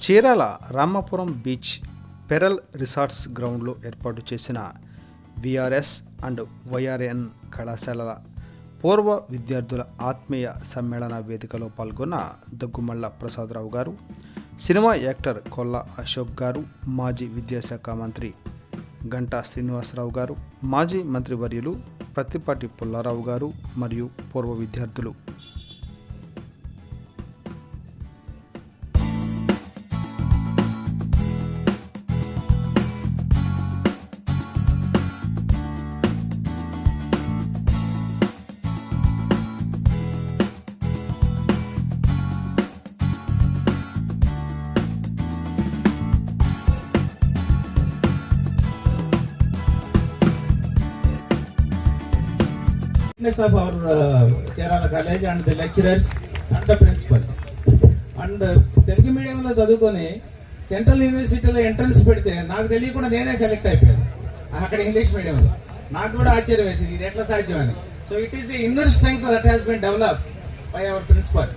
Chirala Ramapuram beach pearl resorts గ్రౌండ్లో ఏర్పాటు చేసిన విఆర్ఎస్ అండ్ వైఆర్ఎన్ కళాశాలల పూర్వ విద్యార్థుల ఆత్మీయ సమ్మేళన వేదికలో పాల్గొన్న దగ్గుమల్ల ప్రసాదరావు గారు, సినిమా యాక్టర్ కొల్లా అశోక్ గారు, మాజీ విద్యాశాఖ మంత్రి గంటా శ్రీనివాసరావు గారు, మాజీ మంత్రివర్యులు ప్రత్తిపాటి పుల్లారావు గారు మరియు పూర్వ విద్యార్థులు. of our Cherala College and the lecturers and the principal. And Telugu medium lo చదువుకొని సెంట్రల్ యూనివర్సిటీలో ఎంట్రన్స్ పెడితే నాకు తెలియకుండా నేనే సెలెక్ట్ అయిపోయాను అక్కడ ఇంగ్లీష్ మీడియంలో. నాకు కూడా ఆశ్చర్యం వేసింది ఇది ఎట్లా సాధ్యమని. So it is a inner strength that has been developed by our principal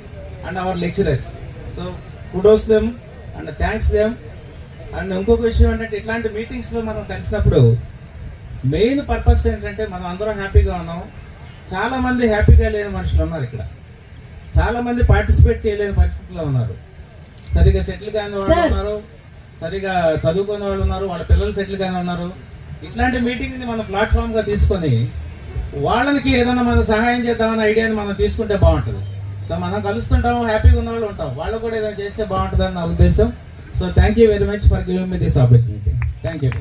and our lecturers. So kudos them and thanks them. And ఇంకొక విషయం ఏంటంటే ఇట్లాంటి మీటింగ్స్లో మనం కలిసినప్పుడు మెయిన్ పర్పస్ ఏంటంటే మనం అందరం హ్యాపీగా ఉన్నాం. చాలా మంది హ్యాపీగా లేని మనుషులు ఉన్నారు ఇక్కడ, చాలా మంది పార్టిసిపేట్ చేయలేని పరిస్థితుల్లో ఉన్నారు. సరిగా సెటిల్ కాని వాళ్ళు ఉన్నారు, సరిగా చదువుకునే వాళ్ళు ఉన్నారు, వాళ్ళ పిల్లలు సెటిల్ కాని ఉన్నారు. ఇట్లాంటి మీటింగ్ ని మనం ప్లాట్ఫామ్ గా తీసుకొని వాళ్ళకి ఏదైనా మనం సహాయం చేద్దామన్న ఐడియాని మనం తీసుకుంటే బాగుంటుంది. సో మనం కలుస్తుంటాము, హ్యాపీగా ఉన్న వాళ్ళు ఉంటాం, వాళ్ళు కూడా ఏదైనా చేస్తే బాగుంటుందని నా ఉద్దేశం. So thank you very much for giving me this opportunity. Thank you.